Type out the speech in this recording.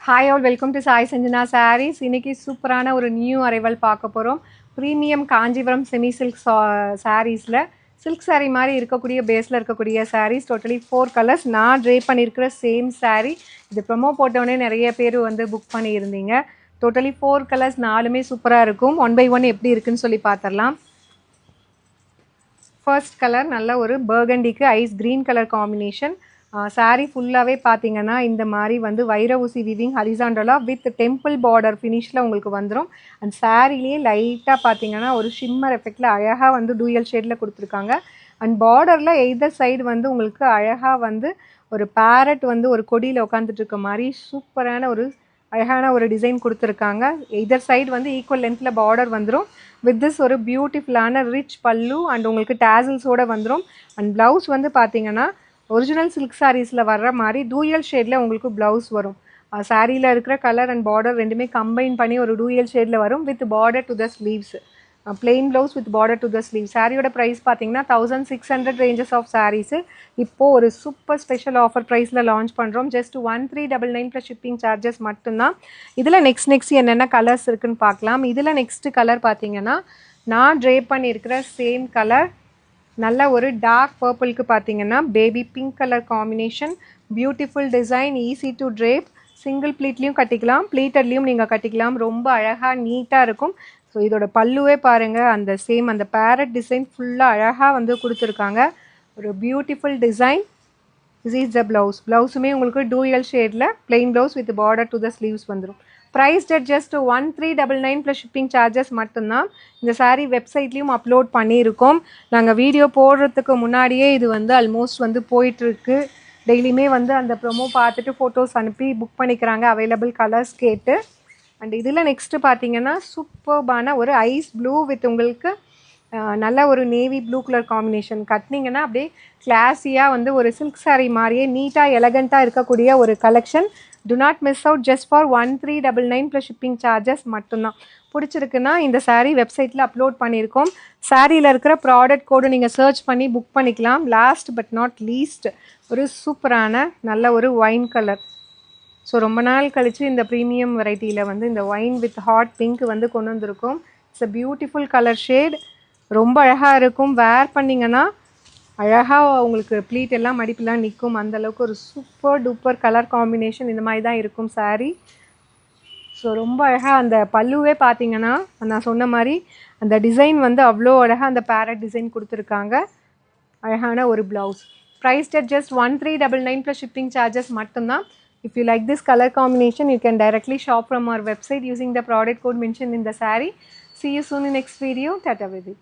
Hi all, welcome to Sai Sanjana Sarees. இன்னைக்கு சூப்பரான ஒரு நியூ அரைவல் பார்க்க போறோம். பிரீமியம் காஞ்சிபுரம் செமி சில்க் சாரீஸ்ல சில்க் saree மாதிரி இருக்கக்கூடிய பேஸ்ல இருக்கக்கூடிய sarees டோட்டலி 4 கலர்ஸ். நான் ட்ரே பண்ணியிருக்கிற சேம் saree. இது ப்ரோமோ போட்டோடனே நிறைய பேர் வந்து புக் பண்ணியிருந்தீங்க. டோட்டலி 4 கலர்ஸ், நாலுமே சூப்பராக இருக்கும். ஒன் பை ஒன் எப்படி இருக்குன்னு சொல்லி பார்த்துடலாம். ஃபர்ஸ்ட் கலர் நல்ல ஒரு பர்கண்டிக்கு ice green colour combination. Saree ஃபுல்லாகவே பார்த்தீங்கன்னா இந்த மாதிரி வந்து வைர ஊசி விவிங் ஹரிசாண்டலா வித் டெம்பிள் பார்டர் ஃபினிஷில் உங்களுக்கு வந்துடும். அண்ட் சாரீலேயே லைட்டாக பார்த்தீங்கன்னா ஒரு ஷிம்மர் எஃபெக்டில் அழகாக வந்து டூயல் ஷேடில் கொடுத்துருக்காங்க. அண்ட் பார்டரில் எய்தர் சைடு வந்து உங்களுக்கு அழகாக வந்து ஒரு பேரட் வந்து ஒரு கொடியில் உட்காந்துட்டு இருக்க மாதிரி சூப்பரான ஒரு அழகான ஒரு டிசைன் கொடுத்துருக்காங்க. எய்தர் சைடு வந்து ஈக்குவல் லென்த்தில் பார்டர் வந்துடும். வித் திஸ் ஒரு பியூட்டிஃபுல்லான ரிச் பல்லு அண்ட் உங்களுக்கு டேசல்ஸோடு வந்துடும். அண்ட் ப்ளவுஸ் வந்து பார்த்தீங்கன்னா ஒரிஜினல் சில்க் சாரீஸில் வர்ற மாதிரி டூயல் ஷேடில் உங்களுக்கு ப்ளவுஸ் வரும். சாரியில் இருக்கிற கலர் அண்ட் பார்டர் ரெண்டுமே கம்பைன் பண்ணி ஒரு டூயல் ஷேடில் வரும் with border to the sleeves. Plain blouse with border to the sleeve. சாரியோட ப்ரைஸ் பார்த்தீங்கன்னா 1600 ரேஞ்சஸ் ஆஃப் சாரீஸு இப்போது ஒரு சூப்பர் ஸ்பெஷல் ஆஃபர் ப்ரைஸில் லான்ச் பண்ணுறோம். ஜஸ்ட் 1399 ப்ளஸ் ஷிப்பிங் சார்ஜஸ் மட்டும்தான். இதில் நெக்ஸ்ட் என்னென்ன கலர்ஸ் இருக்குதுன்னு பார்க்கலாம். இதில் நெக்ஸ்ட்டு கலர் பார்த்தீங்கன்னா நான் ட்ரே பண்ணியிருக்கிற சேம் கலர் நல்ல ஒரு டார்க் பர்பிளுக்கு பார்த்தீங்கன்னா baby pink colour combination. Beautiful design, easy to drape. Single ப்ளீட்லேயும் கட்டிக்கலாம், ப்ளீட்டட்லேயும் நீங்கள் கட்டிக்கலாம். ரொம்ப அழகாக நீட்டாக இருக்கும். ஸோ இதோட பல்லுவே பாருங்கள், அந்த சேம் அந்த பேரட் டிசைன் ஃபுல்லாக அழகாக வந்து கொடுத்துருக்காங்க. ஒரு beautiful design. This is the blouse. ப்ளவுஸுமே உங்களுக்கு டூயல் ஷேடில் plain blouse with border to the sleeves வந்துடும். Price at just 1399 plus shipping charges மட்டும்தான். இந்த சாரீ வெப்சைட்லேயும் அப்லோட் பண்ணியிருக்கோம். நாங்கள் வீடியோ போடுறதுக்கு முன்னாடியே இது வந்து ஆல்மோஸ்ட் வந்து போயிட்டுருக்கு. டெய்லியுமே வந்து அந்த ப்ரொமோ பார்த்துட்டு ஃபோட்டோஸ் அனுப்பி புக் பண்ணிக்கிறாங்க அவைலபிள் கலர்ஸ் கேட்டு. அண்ட் இதில் நெக்ஸ்ட்டு பார்த்தீங்கன்னா சூப்பர்பான ஒரு ஐஸ் ப்ளூ வித் உங்களுக்கு நல்ல ஒரு நேவி ப்ளூ கலர் காம்பினேஷன். கட்டினீங்கன்னா அப்படியே கிளாஸியாக வந்து ஒரு சில்க் சாரீ மாதிரியே நீட்டாக எலகண்ட்டாக இருக்கக்கூடிய ஒரு collection. Do not miss out just for 1399 plus shipping charges மட்டும்தான். பிடிச்சிருக்குன்னா இந்த சாரீ வெப்சைட்டில் அப்லோட் பண்ணியிருக்கோம். சாரியில் இருக்கிற ப்ராடக்ட் கோடு நீங்கள் சர்ச் பண்ணி புக் பண்ணிக்கலாம். லாஸ்ட் பட் நாட் லீஸ்ட் ஒரு சூப்பரான நல்ல ஒரு ஒயின் கலர். ஸோ ரொம்ப நாள் கழித்து இந்த ப்ரீமியம் வெரைட்டியில் வந்து இந்த ஒயின் வித் ஹாட் பிங்க் வந்து கொண்டு வந்திருக்கோம். It's a beautiful colour shade. ரொம்ப அழகாக இருக்கும். வேர் பண்ணிங்கன்னா அழகாக உங்களுக்கு ப்ளீட் எல்லாம் மடிப்பெல்லாம் நிற்கும். அந்தளவுக்கு ஒரு சூப்பர் டூப்பர் கலர் காம்பினேஷன் இந்த மாதிரி தான் இருக்கும் சாரீ. ஸோ ரொம்ப அழகாக அந்த பல்லுவே பார்த்தீங்கன்னா நான் சொன்ன மாதிரி அந்த டிசைன் வந்து அவ்வளோ அழகாக அந்த பேரட் டிசைன் கொடுத்துருக்காங்க. அழகான ஒரு blouse. Price at just 1399 plus shipping charges மட்டும்தான். If you like this color combination, you can directly shop from our website using the product code mentioned in the saree. See you soon in next video. Tata with it.